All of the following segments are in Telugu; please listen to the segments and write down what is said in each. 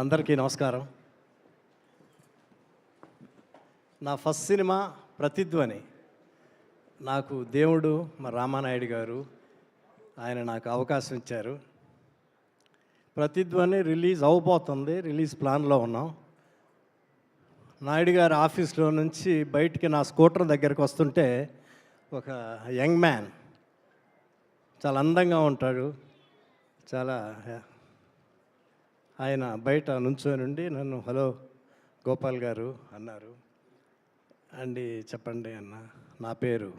అందరికీ నమస్కారం. నా ఫస్ట్ సినిమా ప్రతిధ్వని. నాకు దేవుడు మా రామానాయుడు గారు ఆయన నాకు అవకాశం ఇచ్చారు. ప్రతిధ్వని రిలీజ్ అవబోతుంది, రిలీజ్ ప్లాన్లో ఉన్నాం. నాయుడు గారి ఆఫీస్లో నుంచి బయటికి నా స్కూటర్ దగ్గరికి వస్తుంటే ఒక యంగ్ మ్యాన్, చాలా అందంగా ఉంటాడు, చాలా ఆయన బయట నుంచోనుండి నన్ను హలో గోపాల్ గారు అన్నారు. అండి చెప్పండి అన్న, నా పేరు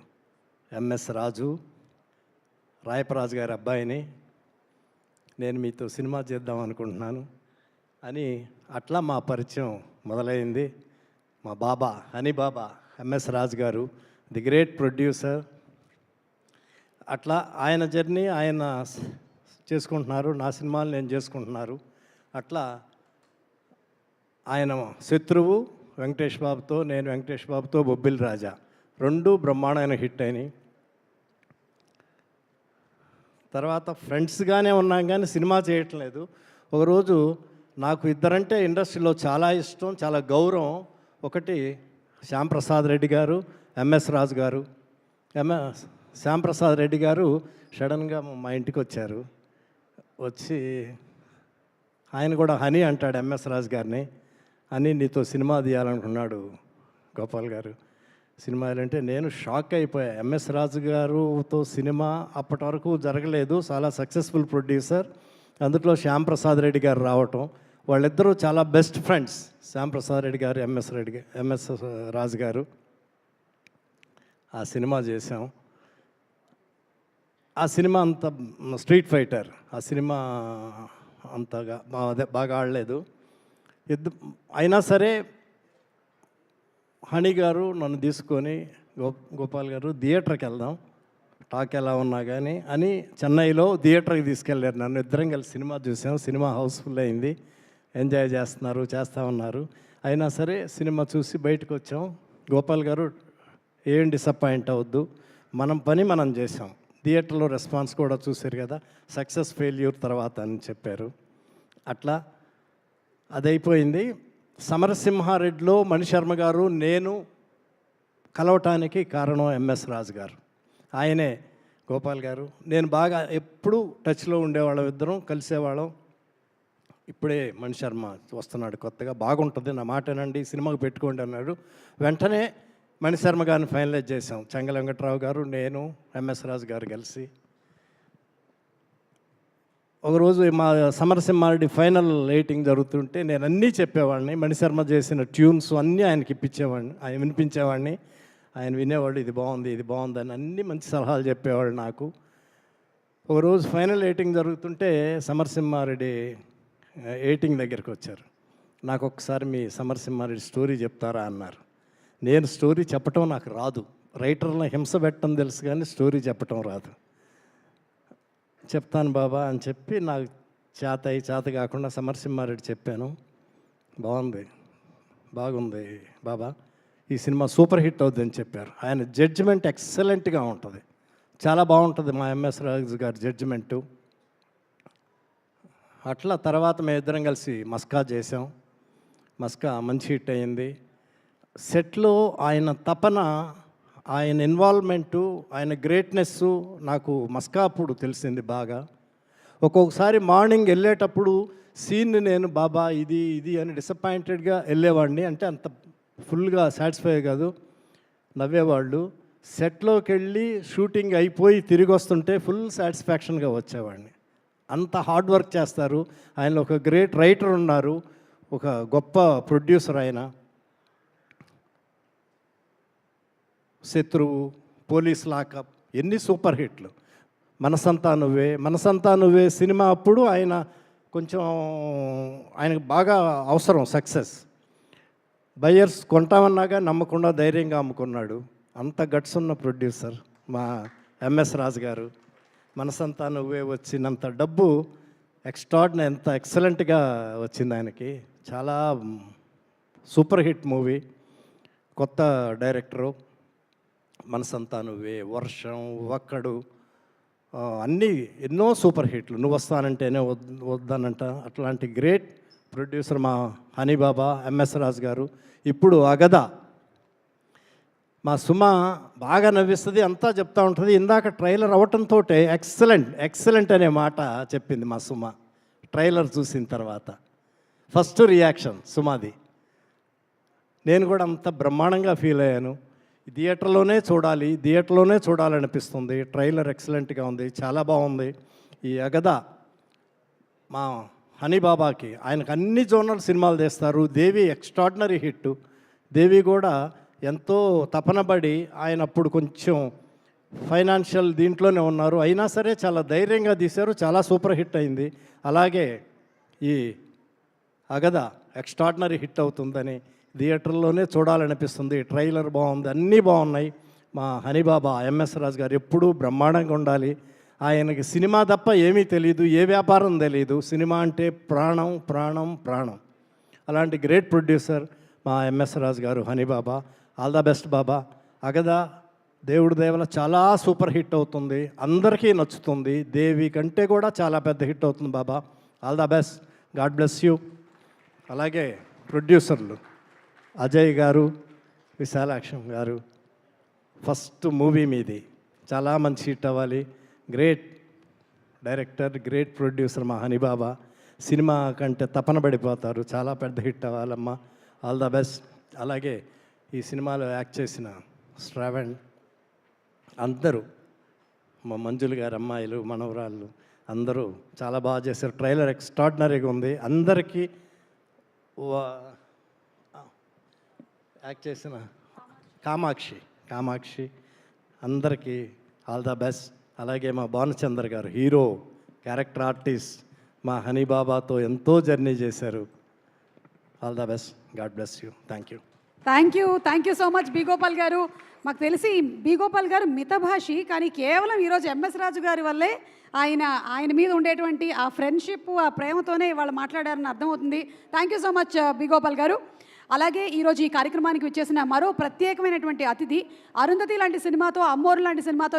ఎంఎస్ రాజు, రాయపరాజు గారి అబ్బాయిని, నేను మీతో సినిమా చేద్దాం అనుకుంటున్నాను అని అట్లా మా పరిచయం మొదలైంది. మా బాబా హనీ బాబా ఎంఎస్ రాజు గారు, ది గ్రేట్ ప్రొడ్యూసర్. అట్లా ఆయన జర్నీ ఆయన చేసుకుంటున్నారు, నా సినిమాలు నేను చేసుకుంటున్నారు. అట్లా ఆయన శత్రువు వెంకటేష్ బాబుతో, నేను వెంకటేష్ బాబుతో బొబ్బిలి రాజా, రెండు బ్రహ్మాండమైన హిట్ అయినాయి. తర్వాత ఫ్రెండ్స్గానే ఉన్నాం కానీ సినిమా చేయటం లేదు. ఒకరోజు నాకు ఇద్దరంటే ఇండస్ట్రీలో చాలా ఇష్టం, చాలా గౌరవం. ఒకటి శ్యాంప్రసాద్ రెడ్డి గారు, ఎంఎస్ రాజు గారు. శ్యాంప్రసాద్ రెడ్డి గారు సడన్గా మా ఇంటికి వచ్చారు. వచ్చి ఆయన కూడా హనీ అంటాడు ఎంఎస్ రాజు గారిని, అని నీతో సినిమా తీయాలనుకున్నాడు గోపాల్ గారు. సినిమా అంటే నేను షాక్ అయిపోయా. ఎంఎస్ రాజు గారుతో సినిమా అప్పటి వరకు జరగలేదు, చాలా సక్సెస్ఫుల్ ప్రొడ్యూసర్. అందులో శ్యాంప్రసాద్ రెడ్డి గారు రావటం, వాళ్ళిద్దరూ చాలా బెస్ట్ ఫ్రెండ్స్, శ్యాంప్రసాద్ రెడ్డి గారు, ఎంఎస్ రాజు గారు. ఆ సినిమా చేసాం. ఆ సినిమా అంత స్ట్రీట్ ఫైటర్, ఆ సినిమా అంతగా బాగా ఆడలేదు. అయినా సరే హనీ గారు నన్ను తీసుకొని గోపాల్ గారు థియేటర్కి వెళ్దాం, టాక్ ఎలా ఉన్నా కానీ అని చెన్నైలో థియేటర్కి తీసుకెళ్ళారు. నన్ను ఇద్దరం కలిసి సినిమా చూసాం. సినిమా హౌస్ఫుల్ అయింది, ఎంజాయ్ చేస్తూ ఉన్నారు. అయినా సరే సినిమా చూసి బయటకు వచ్చాం. గోపాల్ గారు ఏం డిసప్పాయింట్ అవ్వద్దు, మనం పని మనం చేసాం, థియేటర్లో రెస్పాన్స్ కూడా చూశారు కదా, సక్సెస్ ఫెయిల్యూర్ తర్వాత అని చెప్పారు. అట్లా అదైపోయింది. సమరసింహారెడ్డిలో మణిశర్మ గారు నేను కలవటానికి కారణం ఎంఎస్ రాజు గారు. ఆయనే గోపాల్ గారు నేను బాగా ఎప్పుడూ టచ్లో ఉండేవాళ్ళం, ఇద్దరం కలిసేవాళ్ళం. ఇప్పుడే మణిశర్మ వస్తున్నాడు కొత్తగా, బాగుంటుంది, నా మాటనండి, సినిమాకు పెట్టుకోండి అన్నాడు. వెంటనే మణిశర్మ గారిని ఫైనలైజ్ చేసాం. చెంగల వెంకట్రావు గారు, నేను, ఎంఎస్ రాజు గారు కలిసి. ఒకరోజు మా సమరసింహారెడ్డి ఫైనల్ ఎడిటింగ్ జరుగుతుంటే నేను అన్నీ చెప్పేవాడిని, మణిశర్మ చేసిన ట్యూన్స్ అన్నీ ఆయనకి ఇప్పించేవాడిని, ఆయన వినిపించేవాడిని. ఆయన వినేవాడు, ఇది బాగుంది అని అన్నీ మంచి సలహాలు చెప్పేవాళ్ళు నాకు. ఒకరోజు ఫైనల్ ఎడిటింగ్ జరుగుతుంటే సమరసింహారెడ్డి ఎడిటింగ్ దగ్గరికి వచ్చారు. నాకు ఒకసారి మీ సమరసింహారెడ్డి స్టోరీ చెప్తారా అన్నారు. నేను స్టోరీ చెప్పటం నాకు రాదు, రైటర్లను హింస పెట్టడం తెలుసు కానీ స్టోరీ చెప్పటం రాదు. చెప్తాను బాబా అని చెప్పి నాకు చేత కాకుండా సమరసింహారెడ్డి చెప్పాను. బాగుంది బాబా, ఈ సినిమా సూపర్ హిట్ అవుతుందని చెప్పారు. ఆయన జడ్జిమెంట్ ఎక్సలెంట్గా ఉంటుంది, చాలా బాగుంటుంది మా ఎంఎస్ రాజు గారి జడ్జిమెంటు. అట్లా తర్వాత మేము ఇద్దరం కలిసి మస్కా చేసాం. మస్కా మంచి హిట్ అయింది. సెట్లో ఆయన తపన, ఆయన ఇన్వాల్వ్మెంటు, ఆయన గ్రేట్నెస్సు నాకు మస్కా అప్పుడు తెలిసింది బాగా. ఒక్కొక్కసారి మార్నింగ్ వెళ్ళేటప్పుడు సీన్ని నేను బాబా ఇది అని డిసప్పాయింటెడ్గా వెళ్ళేవాడిని, అంటే అంత ఫుల్గా సాటిస్ఫై కాదు, నవ్వేవాళ్ళు. సెట్లోకి వెళ్ళి షూటింగ్ అయిపోయి తిరిగి వస్తుంటే ఫుల్ సాటిస్ఫాక్షన్గా వచ్చేవాడిని. అంత హార్డ్ వర్క్ చేస్తారు. ఆయన ఒక గ్రేట్ రైటర్ ఉన్నారు, ఒక గొప్ప ప్రొడ్యూసర్ ఆయన. శత్రువు, పోలీస్ లాకప్, ఎన్ని సూపర్ హిట్లు. మనసంతా నువ్వే సినిమా అప్పుడు ఆయన కొంచెం ఆయనకు బాగా అవసరం సక్సెస్. బయ్యర్స్ కొంటామన్నాగా నమ్మకుండా ధైర్యంగా అమ్ముకున్నాడు. అంత గట్స్ ఉన్న ప్రొడ్యూసర్ మా ఎంఎస్ రాజు గారు. మనసంతా నువ్వే వచ్చినంత డబ్బు ఎక్స్ట్రాడినరీ, ఎంత ఎక్సలెంట్గా వచ్చింది ఆయనకి. చాలా సూపర్ హిట్ మూవీ. కొత్త డైరెక్టరు, మనసంతా నువ్వే, వర్షం, ఒక్కడు, అన్నీ ఎన్నో సూపర్ హిట్లు. నువ్వు వస్తానంటేనే వద్దానంట, అట్లాంటి గ్రేట్ ప్రొడ్యూసర్ మా హనీబాబా, ఎంఎస్ రాజు గారు. ఇప్పుడు అగద మా సుమ బాగా నవ్విస్తుంది, అంతా చెప్తా ఉంటుంది. ఇందాక ట్రైలర్ అవటంతో ఎక్సలెంట్ అనే మాట చెప్పింది మా సుమ ట్రైలర్ చూసిన తర్వాత. ఫస్ట్ రియాక్షన్ సుమాది. నేను కూడా అంత బ్రహ్మాండంగా ఫీల్ అయ్యాను. థియేటర్లోనే చూడాలనిపిస్తుంది. ట్రైలర్ ఎక్సలెంట్గా ఉంది, చాలా బాగుంది. ఈ అగద మా హనీబాబాకి, ఆయనకు అన్ని జోనల్ సినిమాలు తీస్తారు. దేవి ఎక్స్ట్రాడినరీ హిట్. దేవి కూడా ఎంతో తపనబడి, ఆయన అప్పుడు కొంచెం ఫైనాన్షియల్ దీంట్లోనే ఉన్నారు, అయినా సరే చాలా ధైర్యంగా తీశారు, చాలా సూపర్ హిట్ అయింది. అలాగే ఈ అగద ఎక్స్ట్రాడినరీ హిట్ అవుతుందని థియేటర్లోనే చూడాలనిపిస్తుంది. ట్రైలర్ బాగుంది, అన్నీ బాగున్నాయి. మా హనీబాబా ఎంఎస్ రాజు గారు ఎప్పుడూ బ్రహ్మాండంగా ఉండాలి. ఆయనకి సినిమా తప్ప ఏమీ తెలియదు, ఏ వ్యాపారం తెలియదు. సినిమా అంటే ప్రాణం ప్రాణం ప్రాణం. అలాంటి గ్రేట్ ప్రొడ్యూసర్ మా ఎంఎస్ రాజు గారు, హనీబాబా. ఆల్ ద బెస్ట్ బాబా. అగద దేవుడి దేవల చాలా సూపర్ హిట్ అవుతుంది, అందరికీ నచ్చుతుంది. దేవి కంటే కూడా చాలా పెద్ద హిట్ అవుతుంది బాబా. All the best, god bless you. అలాగే ప్రొడ్యూసర్లు అజయ్ గారు, విశాలాక్షం గారు, ఫస్ట్ మూవీ మీది, చాలా మంచి హిట్ అవ్వాలి. గ్రేట్ డైరెక్టర్, గ్రేట్ ప్రొడ్యూసర్ మా హనీబాబా. సినిమా కంటే తపన పడిపోతారు, చాలా పెద్ద హిట్ అవ్వాలమ్మా. All the best. అలాగే ఈ సినిమాలో యాక్ట్ చేసిన శ్రావణ్, అందరూ మా మంజులు గారు అమ్మాయిలు, మనవరాళ్ళు అందరూ చాలా బాగా చేశారు. ట్రైలర్ ఎక్స్ట్రాడినరీగా ఉంది. అందరికీ యాక్ట్ చేసిన కామాక్షి అందరికీ ఆల్ ద బెస్ట్. అలాగే మా భానుచందర్ గారు, హీరో క్యారెక్టర్ ఆర్టిస్ట్, మా హనీబాబాతో ఎంతో జర్నీ చేశారు. All the best, god bless you. Thank you so much B Gopal garu. మాకు తెలిసి బి గోపాల్ గారు మితభాషి, కానీ కేవలం ఈరోజు ఎంఎస్ రాజు గారి వల్లే ఆయన మీద ఉండేటువంటి ఆ ఫ్రెండ్షిప్, ఆ ప్రేమతోనే వాళ్ళు మాట్లాడారని అర్థమవుతుంది. Thank you so much B Gopal garu. అలాగే ఈరోజు ఈ కార్యక్రమానికి వచ్చేసిన మరో ప్రత్యేకమైనటువంటి అతిథి, అరుంధతి లాంటి సినిమాతో, అమ్మోరు లాంటి సినిమాతో